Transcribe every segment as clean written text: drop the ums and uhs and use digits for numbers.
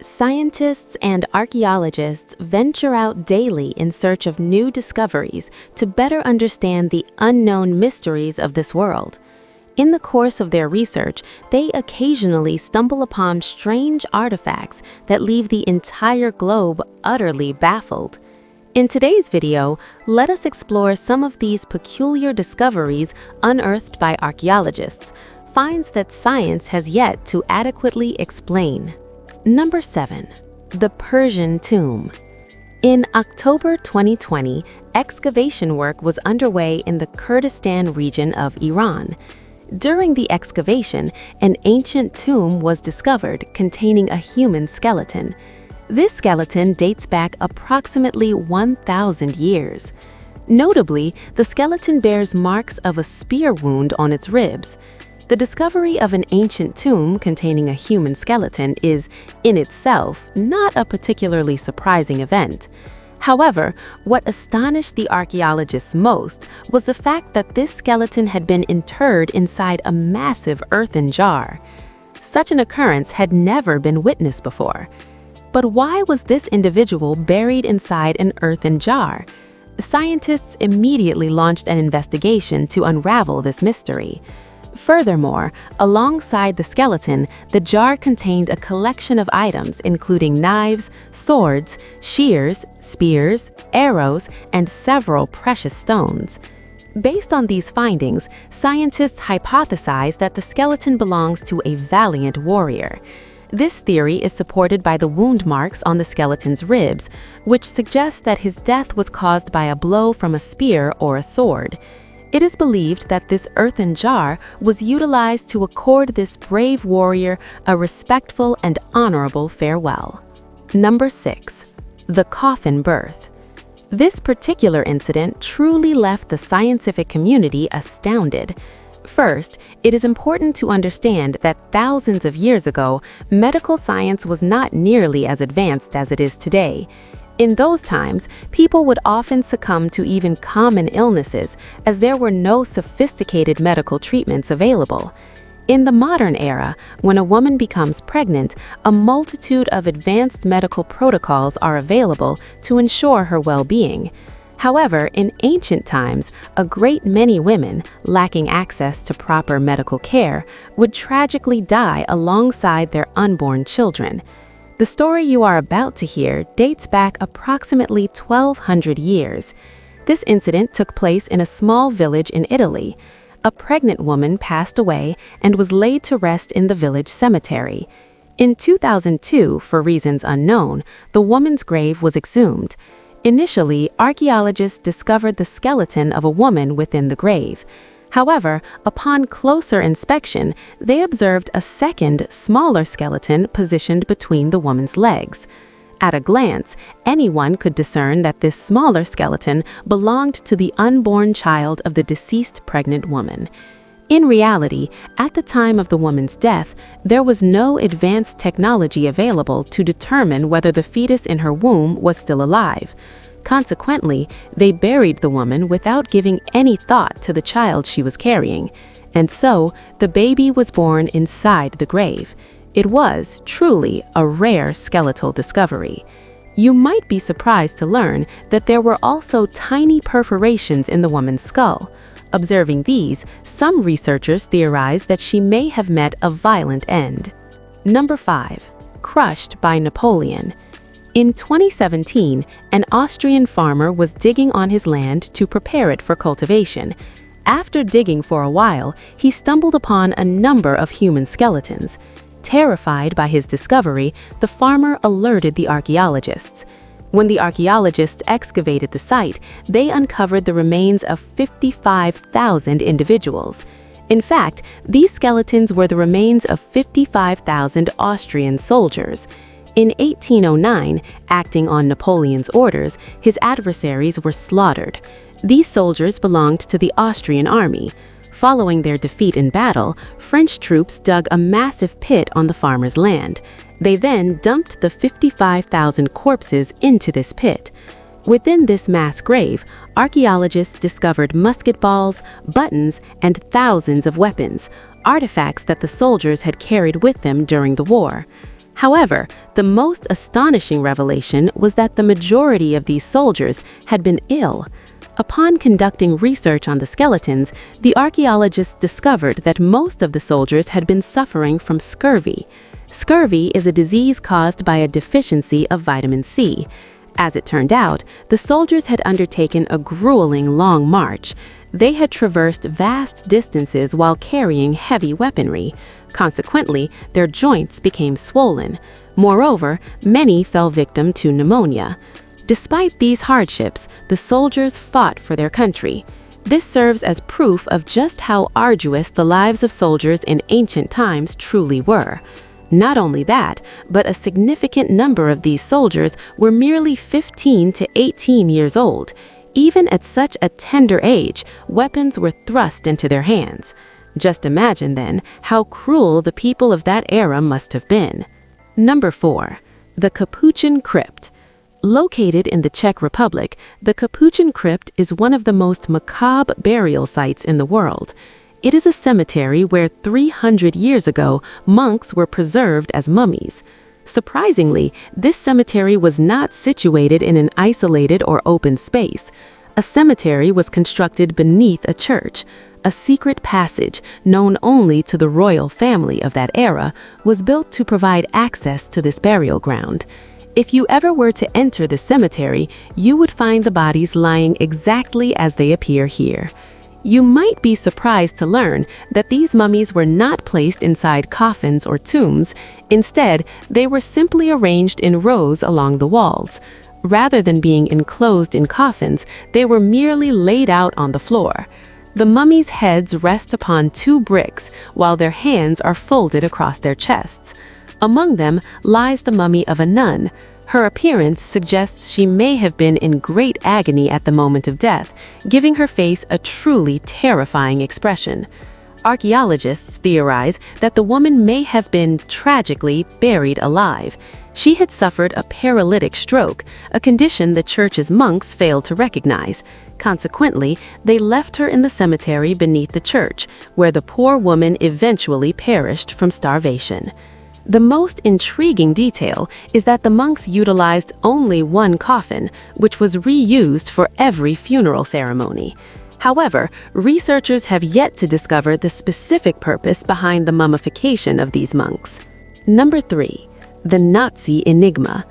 Scientists and archaeologists venture out daily in search of new discoveries to better understand the unknown mysteries of this world. In the course of their research, they occasionally stumble upon strange artifacts that leave the entire globe utterly baffled. In today's video, let us explore some of these peculiar discoveries unearthed by archaeologists, finds that science has yet to adequately explain. Number 7. The Persian Tomb. In October 2020, excavation work was underway in the Kurdistan region of Iran. During the excavation, an ancient tomb was discovered containing a human skeleton. This skeleton dates back approximately 1,000 years. Notably, the skeleton bears marks of a spear wound on its ribs. The discovery of an ancient tomb containing a human skeleton is, in itself, not a particularly surprising event. However, what astonished the archaeologists most was the fact that this skeleton had been interred inside a massive earthen jar. Such an occurrence had never been witnessed before. But why was this individual buried inside an earthen jar? Scientists immediately launched an investigation to unravel this mystery. Furthermore, alongside the skeleton, the jar contained a collection of items including knives, swords, shears, spears, arrows, and several precious stones. Based on these findings, scientists hypothesized that the skeleton belongs to a valiant warrior. This theory is supported by the wound marks on the skeleton's ribs, which suggests that his death was caused by a blow from a spear or a sword. It is believed that this earthen jar was utilized to accord this brave warrior a respectful and honorable farewell. Number 6. The Coffin Birth. This particular incident truly left the scientific community astounded. First, it is important to understand that thousands of years ago, medical science was not nearly as advanced as it is today. In those times, people would often succumb to even common illnesses as there were no sophisticated medical treatments available. In the modern era, when a woman becomes pregnant, a multitude of advanced medical protocols are available to ensure her well-being. However, in ancient times, a great many women, lacking access to proper medical care, would tragically die alongside their unborn children. The story you are about to hear dates back approximately 1,200 years. This incident took place in a small village in Italy. A pregnant woman passed away and was laid to rest in the village cemetery. In 2002, for reasons unknown, the woman's grave was exhumed. Initially, archaeologists discovered the skeleton of a woman within the grave. However, upon closer inspection, they observed a second, smaller skeleton positioned between the woman's legs. At a glance, anyone could discern that this smaller skeleton belonged to the unborn child of the deceased pregnant woman. In reality, at the time of the woman's death, there was no advanced technology available to determine whether the fetus in her womb was still alive. Consequently, they buried the woman without giving any thought to the child she was carrying, and so the baby was born inside the grave. It was truly a rare skeletal discovery. You might be surprised to learn that there were also tiny perforations in the woman's skull. Observing these, some researchers theorized that she may have met a violent end. Number 5. Crushed by Napoleon. In 2017, an Austrian farmer was digging on his land to prepare it for cultivation. After digging for a while, he stumbled upon a number of human skeletons. Terrified by his discovery, the farmer alerted the archaeologists. When the archaeologists excavated the site, they uncovered the remains of 55,000 individuals. In fact, these skeletons were the remains of 55,000 Austrian soldiers. In 1809, acting on Napoleon's orders, his adversaries were slaughtered. These soldiers belonged to the Austrian army. Following their defeat in battle, French troops dug a massive pit on the farmer's land. They then dumped the 55,000 corpses into this pit. Within this mass grave, archaeologists discovered musket balls, buttons, and thousands of weapons, artifacts that the soldiers had carried with them during the war. However, the most astonishing revelation was that the majority of these soldiers had been ill. Upon conducting research on the skeletons, the archaeologists discovered that most of the soldiers had been suffering from scurvy. Scurvy is a disease caused by a deficiency of vitamin C. As it turned out, the soldiers had undertaken a grueling long march. They had traversed vast distances while carrying heavy weaponry. Consequently, their joints became swollen. Moreover, many fell victim to pneumonia. Despite these hardships, the soldiers fought for their country. This serves as proof of just how arduous the lives of soldiers in ancient times truly were. Not only that, but a significant number of these soldiers were merely 15 to 18 years old. Even at such a tender age, weapons were thrust into their hands. Just imagine, then, how cruel the people of that era must have been. Number 4. The Capuchin Crypt. Located in the Czech Republic, the Capuchin Crypt is one of the most macabre burial sites in the world. It is a cemetery where 300 years ago, monks were preserved as mummies. Surprisingly, this cemetery was not situated in an isolated or open space. A cemetery was constructed beneath a church. A secret passage, known only to the royal family of that era, was built to provide access to this burial ground. If you ever were to enter the cemetery, you would find the bodies lying exactly as they appear here. You might be surprised to learn that these mummies were not placed inside coffins or tombs. Instead, they were simply arranged in rows along the walls. Rather than being enclosed in coffins, they were merely laid out on the floor. The mummies' heads rest upon 2 bricks, while their hands are folded across their chests. Among them lies the mummy of a nun. Her appearance suggests she may have been in great agony at the moment of death, giving her face a truly terrifying expression. Archaeologists theorize that the woman may have been tragically buried alive. She had suffered a paralytic stroke, a condition the church's monks failed to recognize. Consequently, they left her in the cemetery beneath the church, where the poor woman eventually perished from starvation. The most intriguing detail is that the monks utilized only one coffin, which was reused for every funeral ceremony. However, researchers have yet to discover the specific purpose behind the mummification of these monks. Number 3. The Nazi Enigma.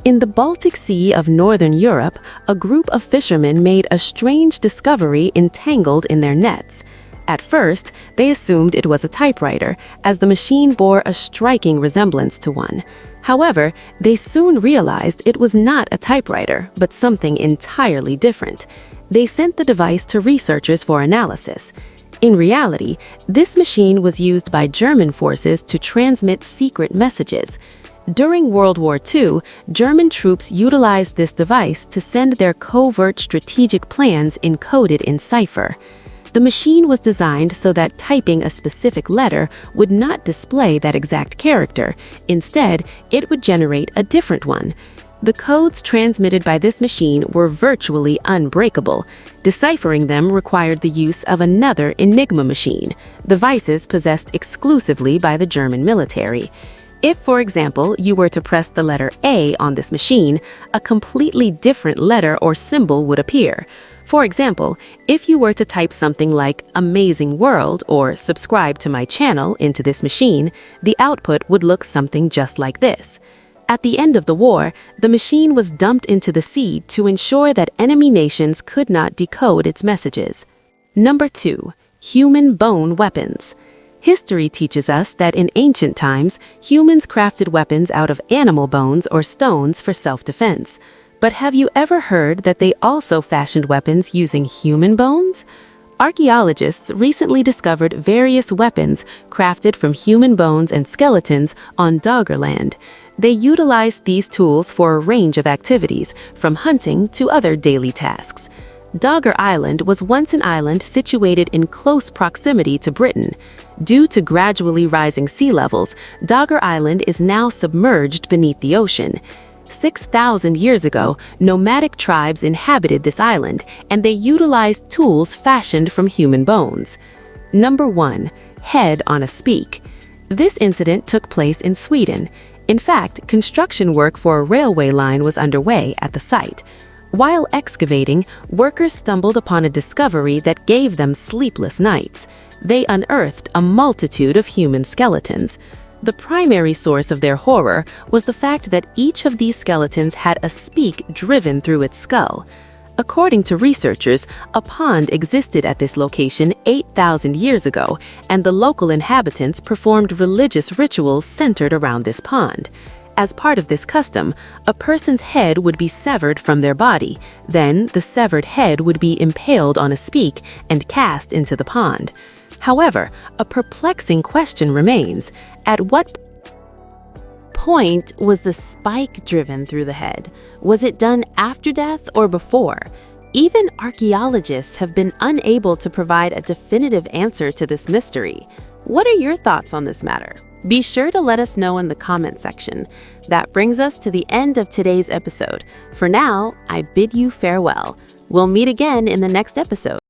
In the Baltic Sea of Northern Europe, a group of fishermen made a strange discovery entangled in their nets. At first, they assumed it was a typewriter, as the machine bore a striking resemblance to one. However, they soon realized it was not a typewriter, but something entirely different. They sent the device to researchers for analysis. In reality, this machine was used by German forces to transmit secret messages. During World War II, German troops utilized this device to send their covert strategic plans encoded in cipher. The machine was designed so that typing a specific letter would not display that exact character. Instead, it would generate a different one. The codes transmitted by this machine were virtually unbreakable. Deciphering them required the use of another Enigma machine, devices possessed exclusively by the German military. If, for example, you were to press the letter A on this machine, a completely different letter or symbol would appear. For example, if you were to type something like "Amazing World" or "Subscribe to my channel" into this machine, the output would look something just like this. At the end of the war, the machine was dumped into the sea to ensure that enemy nations could not decode its messages. Number 2. Human bone weapons. History teaches us that in ancient times, humans crafted weapons out of animal bones or stones for self-defense. But have you ever heard that they also fashioned weapons using human bones? Archaeologists recently discovered various weapons crafted from human bones and skeletons on Doggerland. They utilized these tools for a range of activities, from hunting to other daily tasks. Dogger Island was once an island situated in close proximity to Britain. Due to gradually rising sea levels, Dogger Island is now submerged beneath the ocean. 6,000 years ago, nomadic tribes inhabited this island, and they utilized tools fashioned from human bones. Number 1. Head on a spike. This incident took place in Sweden. In fact, construction work for a railway line was underway at the site. While excavating, workers stumbled upon a discovery that gave them sleepless nights. They unearthed a multitude of human skeletons. The primary source of their horror was the fact that each of these skeletons had a spike driven through its skull. According to researchers, a pond existed at this location 8,000 years ago, and the local inhabitants performed religious rituals centered around this pond. As part of this custom, a person's head would be severed from their body. Then, the severed head would be impaled on a spike and cast into the pond. However, a perplexing question remains. At what point was the spike driven through the head? Was it done after death or before? Even archaeologists have been unable to provide a definitive answer to this mystery. What are your thoughts on this matter? Be sure to let us know in the comment section. That brings us to the end of today's episode. For now, I bid you farewell. We'll meet again in the next episode.